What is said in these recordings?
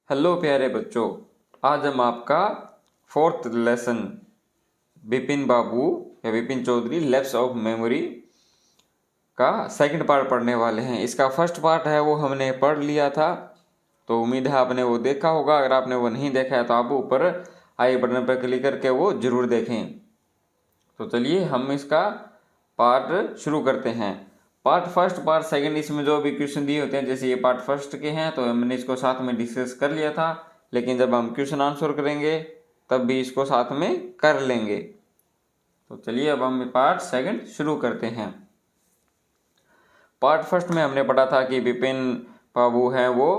Hello प्यारे बच्चों, आज हम आपका फोर्थ लेसन विपिन बाबू या Vipin Chaudhary lapse of memory का सेकंड पार्ट पढ़ने वाले हैं। इसका फर्स्ट पार्ट है वो हमने पढ़ लिया था, तो उम्मीद है आपने वो देखा होगा। अगर आपने वो नहीं देखा है तो आप ऊपर आई बटन पर क्लिक करके वो जरूर देखें। तो चलिए हम इसका पार्ट शुरू करते हैं। पार्ट फर्स्ट, पार्ट सेकंड, इसमें जो भी क्वेश्चन दिए होते हैं, जैसे ये पार्ट फर्स्ट के हैं तो हमने इसको साथ में डिस्कस कर लिया था, लेकिन जब हम क्वेश्चन आंसर करेंगे तब भी इसको साथ में कर लेंगे। तो चलिए अब हम पार्ट सेकंड शुरू करते हैं। पार्ट फर्स्ट में हमने पढ़ा था कि विपिन बाबू हैं वो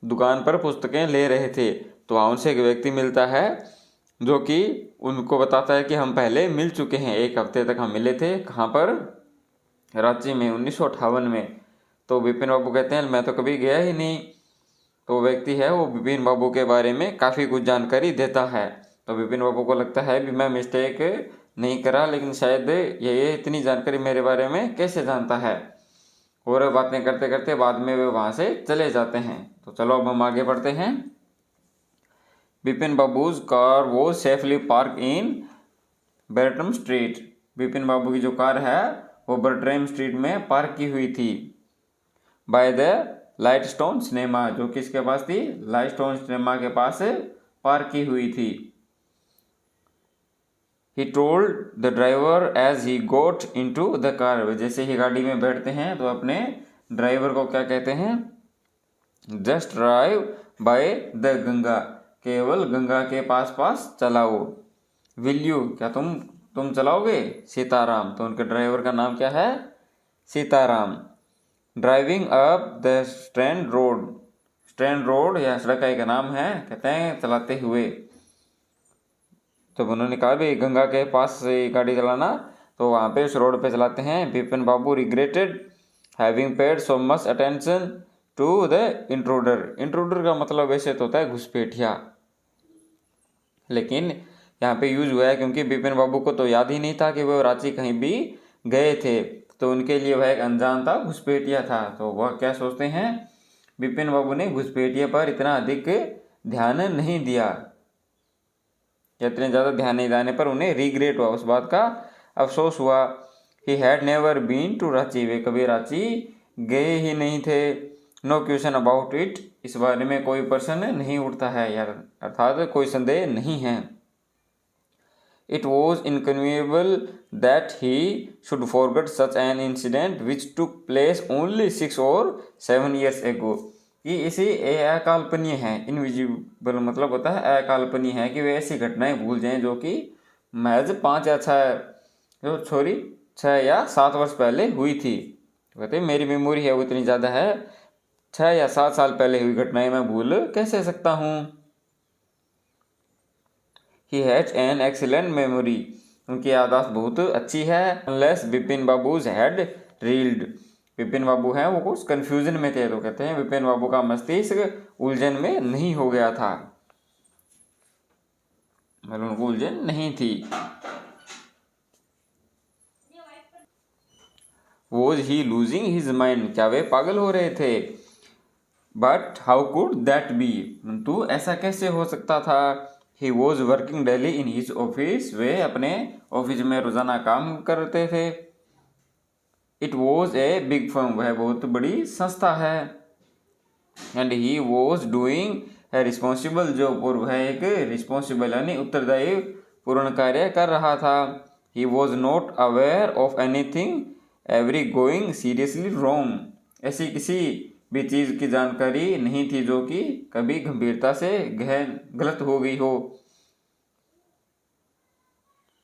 दुकान पर पुस्तकें ले रहे थे, तो वहाँ उनसे एक व्यक्ति मिलता है जो कि उनको बताता है कि हम पहले मिल चुके हैं, 1 हफ्ते तक हम मिले थे। कहाँ पर? रांची में, 1958 में। तो विपिन बाबू कहते हैं मैं तो कभी गया ही नहीं। तो व्यक्ति है वो विपिन बाबू के बारे में काफ़ी कुछ जानकारी देता है। तो विपिन बाबू को लगता है भी मैं मिस्टेक नहीं करा, लेकिन शायद ये इतनी जानकारी मेरे बारे में कैसे जानता है। और बातें करते करते बाद में वे वहाँ से चले जाते हैं। तो चलो अब हम आगे बढ़ते हैं। Vipin Babu's car was safely park in Bertram street. Vipin Babu की जो कार है वो बर्ट्रम स्ट्रीट में पार्क की हुई थी। बाय द लाइटस्टोन सिनेमा, जो किसके पास थी? लाइटस्टोन सिनेमा के पास पार्क की हुई थी। He told the driver as he got into the car, जैसे ही गाड़ी में बैठते हैं तो अपने ड्राइवर को क्या कहते हैं? Just drive by the Ganga, केवल गंगा के पास पास चलाओ। विल यू, क्या तुम चलाओगे? सीताराम, तो उनके ड्राइवर का नाम क्या है? Sitaram. Driving up the strand road, strand road या सड़क का एक नाम है, कहते हैं चलाते हुए। जब उन्होंने कहा भी गंगा के पास से गाड़ी चलाना, तो वहाँ पे उस रोड पे चलाते हैं। Vipin Babu regretted having paid so much attention to the intruder. Intruder का मतलब वैसे तो होता है घुसपैठिया, लेकिन यहाँ पे यूज हुआ है क्योंकि विपिन बाबू को तो याद ही नहीं था कि वो रांची कहीं भी गए थे। तो उनके लिए वह एक अनजान था, घुसपैठिया था। तो वह क्या सोचते हैं? विपिन बाबू ने घुसपैठिया पर इतना अधिक ध्यान नहीं दिया, इतने ज़्यादा ध्यान नहीं देने पर उन्हें रिग्रेट हुआ, उस बात का अफसोस हुआ। He had never been to Ranchi, वे कभी रांची गए ही नहीं थे। नो क्वेश्चन अबाउट इट, इस बारे में कोई प्रश्न नहीं उठता है यार, अर्थात कोई संदेह नहीं है। It was inconceivable that he should forget such an incident which took place only 6 or 7 years एगो। कि इसे अकाल्पनीय है, इनविजिबल मतलब होता है अकाल्पनीय है, कि वे ऐसी घटनाएं भूल जाएं जो कि महज 5 या 7 वर्ष पहले हुई थी। कहते मेरी मेमोरी है वो इतनी ज़्यादा है, 6 या 7 साल पहले हुई घटनाएं मैं भूल कैसे सकता हूँ। He has an excellent memory, उनकी याददाश्त बहुत अच्छी है। Unless Vipin Babu's had reeled, Vipin Babu हैं वो कुछ कंफ्यूजन में थे, तो कहते हैं विपिन बाबू का मस्तिष्क उलझन में नहीं हो गया था, मतलब उनको उलझन नहीं थी। Was he losing his mind, क्या वे पागल हो रहे थे? But how could that be, परंतु ऐसा कैसे हो सकता था? He was working daily in his office, वे अपने ऑफिस में रोजाना काम करते थे। It was a big firm, वह बहुत बड़ी संस्था है। And he was doing a responsible job, और वह एक रिस्पॉन्सिबल यानी उत्तरदायी पूर्ण कार्य कर रहा था। He was not aware of anything every going seriously wrong, ऐसी किसी भी चीज़ की जानकारी नहीं थी जो कि कभी गंभीरता से गलत हो गई हो।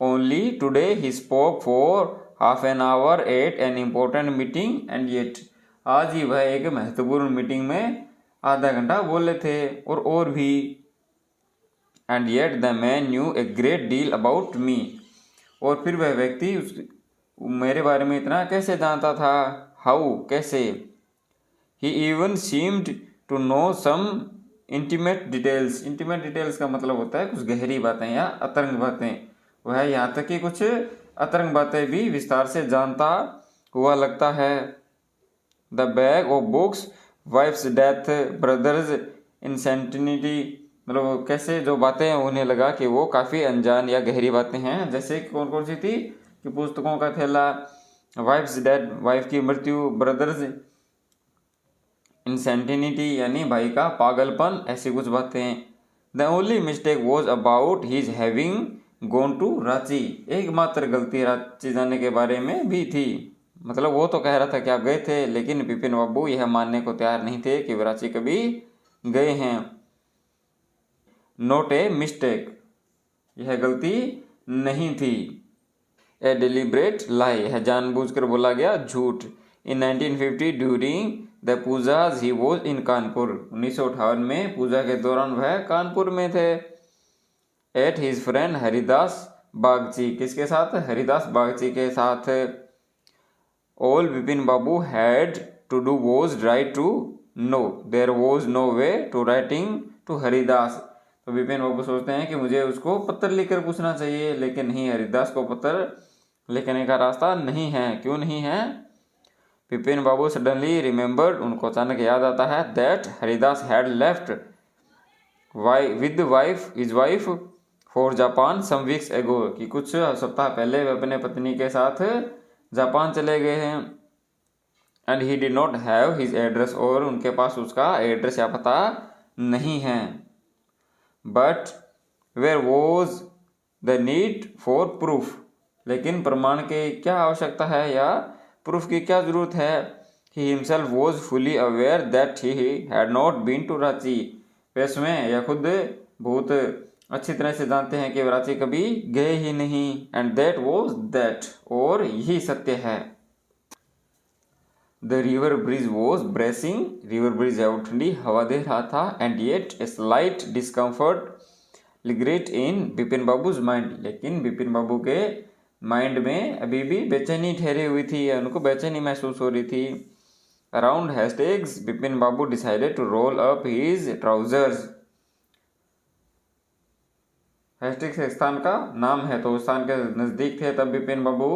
Only today he spoke for half an hour at an important meeting and yet, आज ही वह एक महत्वपूर्ण मीटिंग में आधा घंटा बोले थे और भी। And yet the man new a great deal about me, और फिर वह व्यक्ति मेरे बारे में इतना कैसे जानता था? हाउ, कैसे? He even seemed to know some intimate details, intimate details का मतलब होता है कुछ गहरी बातें या अतरंग बातें, वह यहाँ तक कि कुछ अतरंग बातें भी विस्तार से जानता हुआ लगता है। The bag of books, wife's death, brother's insanity, मतलब कैसे जो बातें उन्हें लगा कि वो काफ़ी अनजान या गहरी बातें हैं। जैसे कि कौन कौन सी थी कि पुस्तकों का थैला, वाइफ्स डेथ, वाइफ की मृत्यु, ब्रदर्स इंसेंटिनिटी यानी भाई का पागलपन, ऐसी कुछ बातें। The only mistake was about his having gone to Ranchi, एकमात्र गलती रांची जाने के बारे में भी थी। मतलब वो तो कह रहा था कि आप गए थे, लेकिन बिपिन बाबू यह मानने को तैयार नहीं थे कि वे रांची कभी गए हैं। नोट ए मिस्टेक, यह गलती नहीं थी। ए डिलिब्रेट लाई, यह जानबूझकर बोला गया झूठ। In 1950 during the pujas he was in Kanpur, 1958 में पूजा के दौरान वह कानपुर में थे। At his friend Haridas Bagchi, किसके साथ? हरिदास बागची के साथ। All Bipin Babu had to do was write to know, there was no way to writing to Haridas. तो बिपिन बाबू सोचते हैं कि मुझे उसको पत्र लिखकर पूछना चाहिए, लेकिन नहीं, हरिदास को पत्र लिखने का रास्ता नहीं है। क्यों नहीं है? बिपिन बाबू सडनली रिमेंबर्ड, उनको अचानक याद आता है, that Haridas had left with wife his wife for Japan some weeks ago, कि कुछ सप्ताह पहले वे अपने पत्नी के साथ जापान चले गए हैं। And he did not have his address, और उनके पास उसका एड्रेस या पता नहीं है। But where was the need for proof, लेकिन प्रमाण की क्या आवश्यकता है या प्रूफ की क्या जरूरत है? He himself was fully aware that he had not been to Ranchi, वे इसमें यह खुद बहुत अच्छी तरह से जानते हैं कि रांची कभी गए ही नहीं। एंड दैट वॉज दैट, और यही सत्य है। The river breeze was bracing, river breeze है ठंडी हवा दे रहा था। And yet a slight discomfort lingered in Bipin Babu's mind, लेकिन बिपिन बाबू के माइंड में अभी भी बेचैनी ठहरी हुई थी, या उनको बेचैनी महसूस हो रही थी। Around hashtags Bipin Babu decided to roll up his trousers, hashtag से स्थान का नाम है, तो स्थान के नज़दीक थे तब बिपिन बाबू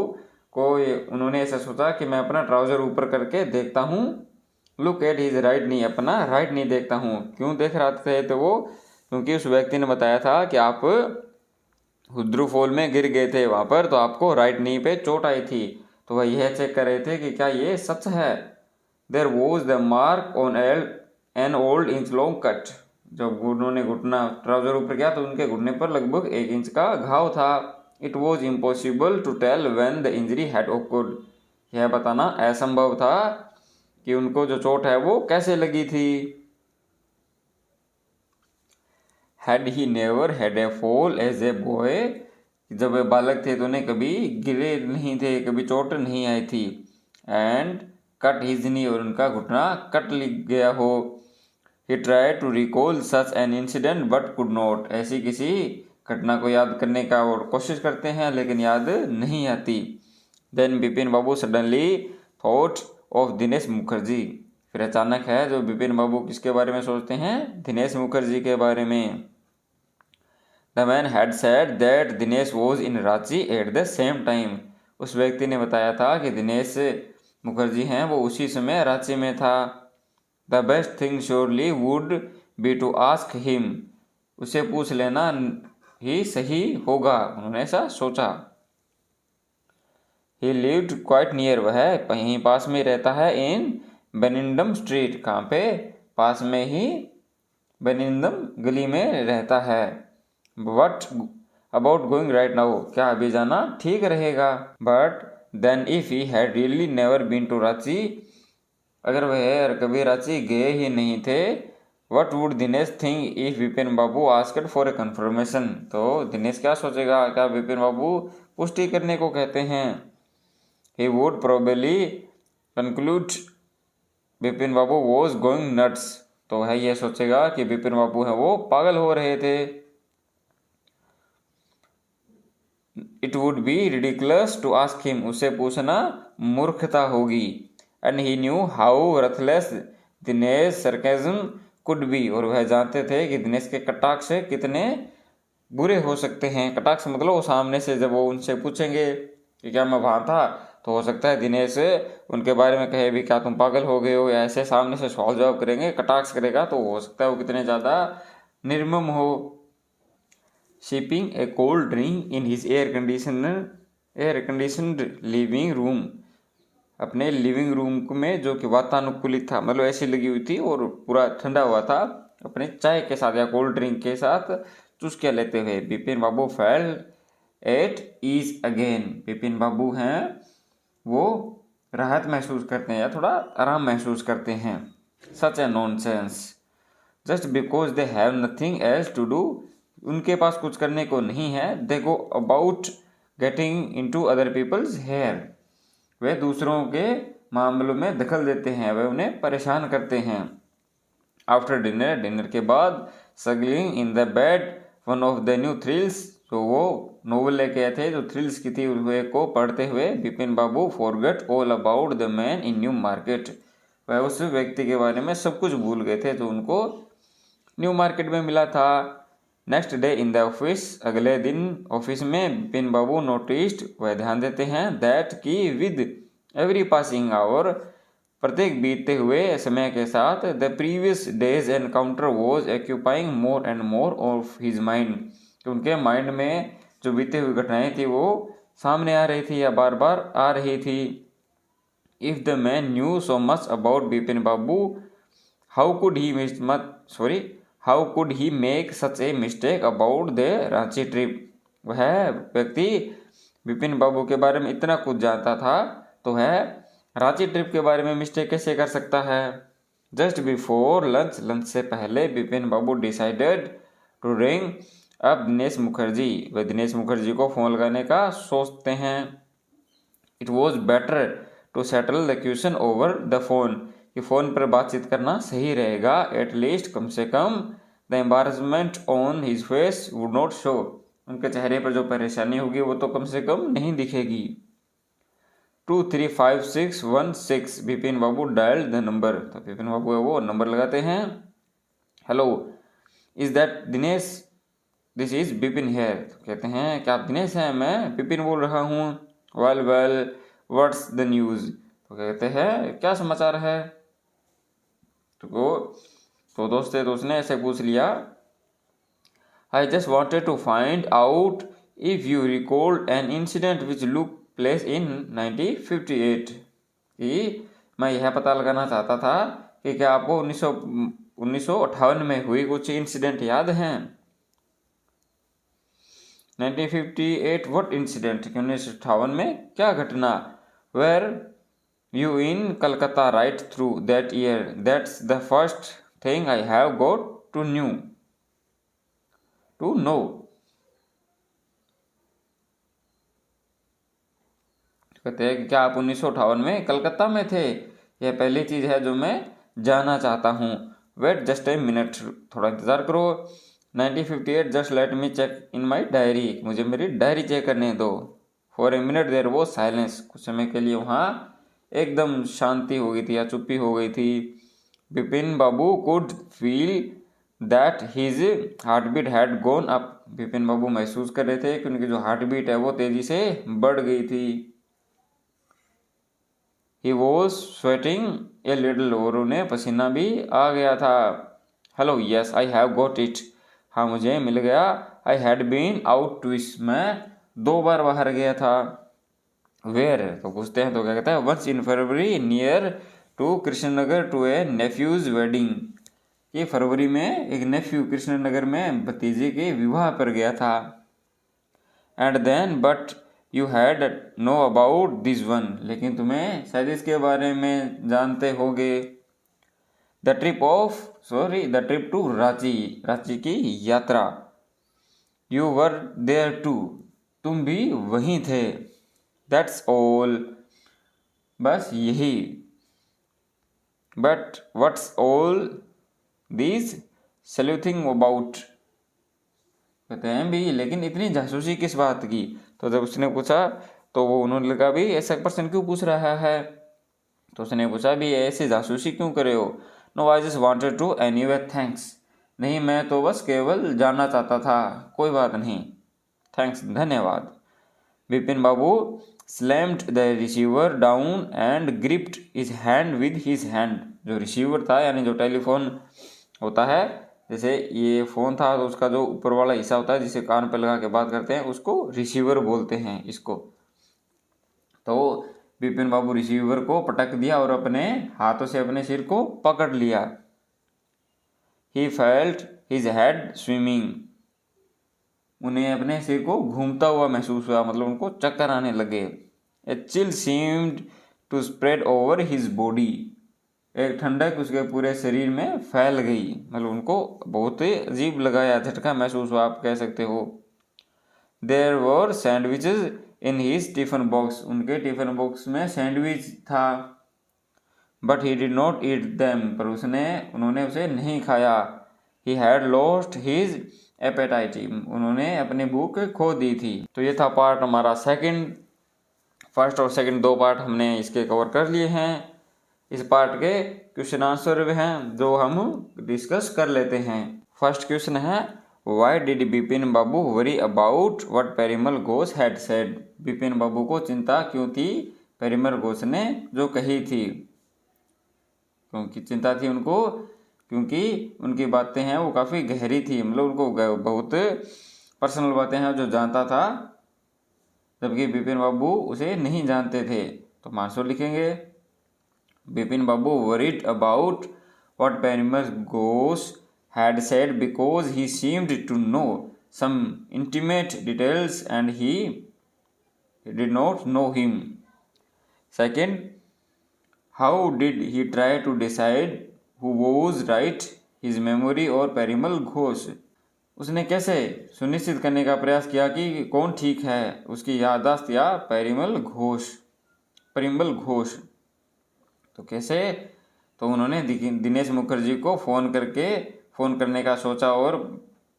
को उन्होंने ऐसा सोचा कि मैं अपना ट्राउजर ऊपर करके देखता हूँ। Look at his right knee, अपना राइट नी देखता हूँ। क्यों देख रहा थे तो वो, क्योंकि उस व्यक्ति ने बताया था कि आप हुद्रू फॉल में गिर गए थे वहाँ पर, तो आपको राइट नी पे चोट आई थी। तो वह यह चेक कर रहे थे कि क्या ये सच है। There was the mark on an old inch long cut, जब उन्होंने घुटना ट्राउजर ऊपर किया तो उनके घुटने पर लगभग 1 इंच का घाव था। It was impossible to tell when the injury had occurred, यह बताना असंभव था कि उनको जो चोट है वो कैसे लगी थी। Had he never had a fall as a boy, जब वे बालक थे तो उन्हें कभी गिरे नहीं थे, कभी चोट नहीं आई थी। एंड कट हिज नी, और उनका घुटना कट लिख गया हो। He try to recall such an incident but could not, ऐसी किसी घटना को याद करने का और कोशिश करते हैं लेकिन याद नहीं आती। Then Bipin Babu suddenly thought of Dinesh Mukherjee, फिर अचानक है जो बिपिन बाबू किसके बारे में सोचते हैं? दिनेश मुखर्जी के बारे में। The man had said that Dinesh was in Ranchi at the same time, उस व्यक्ति ने बताया था कि दिनेश मुखर्जी हैं वो उसी समय रांची में था। The best thing surely would be to ask him, उसे पूछ लेना ही सही होगा, उन्होंने ऐसा सोचा। ही लिव्ड क्वाइट नियर, वह वहीं पास में रहता है। इन बेनिंडम स्ट्रीट, कहाँ पे? पास में ही बेनिंडम गली में रहता है। What about going right now, क्या अभी जाना ठीक रहेगा? But then if he had really never been to Ranchi, अगर वह कभी रांची गए ही नहीं थे, what would Dinesh think if Vipin Babu asked for a confirmation, तो दिनेश क्या सोचेगा? क्या विपिन बाबू पुष्टि करने को कहते हैं? He would probably conclude Vipin Babu was going nuts, तो वह यह सोचेगा कि विपिन बाबू है वो पागल हो रहे थे। It would be ridiculous to ask him, उससे पूछना मूर्खता होगी। And he knew how ruthless Dinesh sarcasm could be, और वह जानते थे कि दिनेश के कटाक्ष कितने बुरे हो सकते हैं। कटाक्ष मतलब वो सामने से जब वो उनसे पूछेंगे कि क्या मैं वहाँ था, तो हो सकता है दिनेश उनके बारे में कहे भी क्या तुम पागल हो गए हो, या ऐसे सामने से सवाल जवाब करेंगे, कटाक्ष करेगा, तो हो सकता है वो कितने ज़्यादा निर्मम हो। Sipping A cold drink in his air conditioned living room, अपने लिविंग रूम में जो कि वातानुकूलित था, मतलब ऐसी लगी हुई थी और पूरा ठंडा हुआ था, अपने चाय के साथ या कोल्ड ड्रिंक के साथ चुस्कियाँ लेते हुए Bipin Babu felt at ease again. Bipin Babu हैं वो राहत महसूस करते हैं या थोड़ा आराम महसूस करते हैं। Such a nonsense, just because they have nothing else to do, उनके पास कुछ करने को नहीं है। They go about getting into other people's हेयर, वे दूसरों के मामलों में दखल देते हैं, वे उन्हें परेशान करते हैं। आफ्टर डिनर, डिनर के बाद, struggling in the bed one of the new thrills, तो वो नोवेल लेके आए थे जो थ्रिल्स की थी, हुए को पढ़ते हुए Bipin Babu forget all about the man in New Market, वह उस व्यक्ति के बारे में सब कुछ भूल गए थे जो उनको न्यू मार्केट में मिला था। Next day in the office, अगले दिन ऑफिस में बिपिन बाबू नोटिस्ड, वह ध्यान देते हैं, दैट की विद एवरी पासिंग आवर, प्रत्येक बीतते हुए समय के साथ, the previous day's encounter was occupying more and more of his mind, कि उनके माइंड में जो बीते हुई घटनाएं थी वो सामने आ रही थी या बार बार आ रही थी। If the man new so much about Bipin Babu, how could he make such a mistake about the Ranchi trip, वह व्यक्ति बिपिन बाबू के बारे में इतना कुछ जानता था तो वह रांची ट्रिप के बारे में मिस्टेक कैसे कर सकता है। जस्ट बिफोर लंच, लंच से पहले Bipin Babu decided to ring अब दिनेश मुखर्जी, वह दिनेश मुखर्जी को फ़ोन लगाने का सोचते हैं। It was better to settle the question over the phone, कि फ़ोन पर बातचीत करना सही रहेगा। एटलीस्ट, कम से कम, the embarrassment on his face would not show, उनके चेहरे पर जो परेशानी होगी वो तो कम से कम नहीं दिखेगी। 2351616, Bipin Babu dial the number, तो बिपिन बाबू वो नंबर लगाते हैं। Hello, is that Dinesh, this is Bipin here, तो कहते हैं क्या आप दिनेश हैं, मैं बिपिन बोल रहा हूँ। Well well what's the news, तो कहते हैं क्या समाचार है। तो दोस्त ने ऐसे पूछ लिया, I just wanted to find out if you recalled an incident which look place in 1958, कि मैं यह पता लगाना चाहता था कि क्या आपको 1958 में हुई कुछ इंसिडेंट याद हैं। 1958 व्हाट इंसिडेंट, 1958 में क्या घटना। Were you in Calcutta right through that year, that's the first thing I have got to know, कहते हैं कि क्या आप 1958 में कलकत्ता में थे, यह पहली चीज़ है जो मैं जानना चाहता हूँ। वेट जस्ट ए मिनट, थोड़ा इंतज़ार करो। 1958 just let me check in my diary, मुझे मेरी डायरी चेक करने दो। For a minute there was silence, कुछ समय के लिए वहाँ एकदम शांति हो गई थी या चुप्पी हो गई थी। Bipin Babu could feel that his heart beat had gone up, Bipin Babu महसूस कर रहे थे कि उनकी जो हार्ट बीट है वो तेज़ी से बढ़ गई थी। He was sweating a little, और उन्हें पसीना भी आ गया था। Hello, yes I have got it, हाँ मुझे मिल गया। I had been out twice, मैं 2 बार बाहर गया था। वेयर, तो पूछते हैं तो क्या कहता है, once in February near to Krishnanagar to a nephew's wedding, ये फरवरी में एक नेफ्यू कृष्णनगर में भतीजे के विवाह पर गया था। And then but you had no about this one, लेकिन तुम्हें शायद इसके बारे में जानते होगे। The trip to Ranchi, Ranchi की यात्रा। यू वर देयर टू, तुम भी वहीं थे। दैट्स ऑल, बस यही। But what's all this sleuthing about, कहते हैं भी लेकिन इतनी जासूसी किस बात की। तो जब उसने पूछा तो वो उन्होंने लगा भी ऐसा पर्सन क्यों पूछ रहा है, तो उसने पूछा भी ऐसे जासूसी क्यों करे हो। No I just wanted to anyway thanks, नहीं मैं तो बस केवल जानना चाहता था, कोई बात नहीं, थैंक्स धन्यवाद। Bipin Babu slammed the receiver down and gripped his hand with his hand. जो रिसीवर था यानी जो टेलीफोन होता है, जैसे ये फ़ोन था तो उसका जो ऊपर वाला हिस्सा होता है जिसे कान पर लगा के बात करते हैं उसको रिसीवर बोलते हैं इसको। तो बिपिन बाबू रिसीवर को पटक दिया और अपने हाथों से अपने सिर को पकड़ लिया। He felt his head swimming. उन्हें अपने सिर को घूमता हुआ महसूस हुआ, मतलब उनको चक्कर आने लगे। A chill seemed to spread over his body. एक ठंडक उसके पूरे शरीर में फैल गई, मतलब उनको बहुत ही अजीब लगाया, झटका महसूस हुआ आप कह सकते हो। There were sandwiches in his tiffin box. उनके टिफिन बॉक्स में सैंडविच था। But he did not eat them. पर उन्होंने उसे नहीं खाया। He had lost his appetite. उन्होंने अपनी भूख खो दी थी। तो ये था पार्ट हमारा सेकंड। फर्स्ट और सेकंड दो पार्ट हमने इसके कवर कर लिए हैं। इस पार्ट के क्वेश्चन आंसर हैं जो हम डिस्कस कर लेते हैं। फर्स्ट क्वेश्चन है, why did Bipin Babu worry about what Parimal Ghosh had said. Bipin Babu को चिंता क्यों थी पेरीमल घोष ने जो कही थी। क्योंकि चिंता थी उनको क्योंकि उनकी बातें हैं वो काफ़ी गहरी थी, मतलब उनको बहुत पर्सनल बातें हैं जो जानता था, जबकि बिपिन बाबू उसे नहीं जानते थे। तो आंसर लिखेंगे, Bipin Babu worried about what Parimal Ghosh had said because he seemed to know some intimate details and he did not know him. Second, how did he try to decide who was right, his memory or Parimal Ghosh. उसने कैसे सुनिश्चित करने का प्रयास किया कि कौन ठीक है, उसकी याददाश्त या पेरीमल घोष। तो कैसे, तो उन्होंने दिनेश मुखर्जी को फ़ोन करने का सोचा और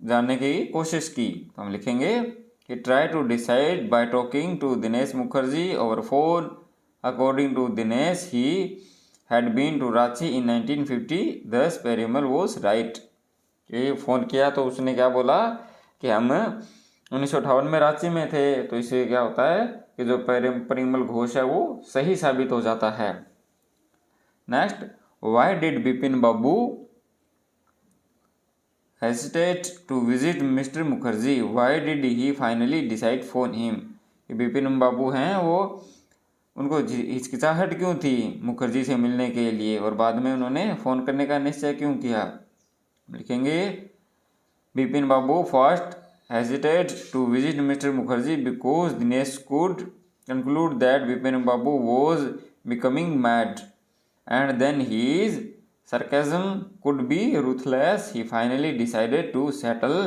जानने की कोशिश की। तो हम लिखेंगे कि try to decide by talking to Dinesh Mukherjee over phone. According to Dinesh he had been to Ranchi in 1950, thus Parimal was right. ये फ़ोन किया तो उसने क्या बोला कि हम 1958 में रांची में थे। तो इससे क्या होता है कि जो पेरीमल घोष है वो सही साबित हो जाता है। Next, why did Bipin Babu hesitate to visit Mr. Mukherjee. Why did he finally decide for him। Bipin Babu हैं वो उनको हिचकिचाहट क्यों थी मुखर्जी से मिलने के लिए और बाद में उन्होंने फ़ोन करने का निश्चय क्यों किया। लिखेंगे, Bipin babu first hesitate to visit Mr. Mukherjee because Dinesh could conclude that Bipin babu was becoming mad and then his sarcasm could be ruthless. He finally decided to settle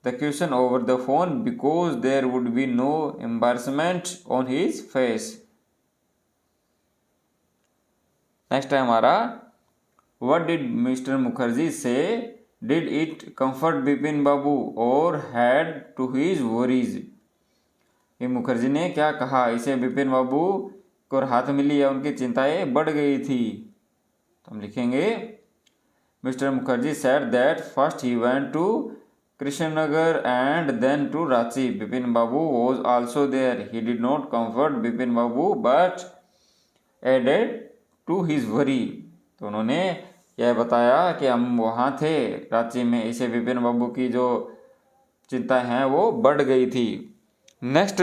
the question over the phone because there would be no embarrassment on his face. Next है हमारा, what did Mr. Mukherjee say? Did it comfort Bipin Babu or add to his worries? ये मुखर्जी ने क्या कहा, इसे बिपिन बाबू को राहत मिली या उनकी चिंताएं बढ़ गई थी। तो हम लिखेंगे, mister Mukherjee said that first he went to Krishnanagar and then to Ranchi. Bipin Babu was also there. He did not comfort Bipin Babu but added to his worry. तो उन्होंने यह बताया कि हम वहाँ थे रांची में, इसे बिपिन बाबू की जो चिंता हैं वो बढ़ गई थी। नेक्स्ट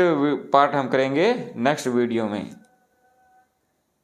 पार्ट हम करेंगे नेक्स्ट वीडियो में।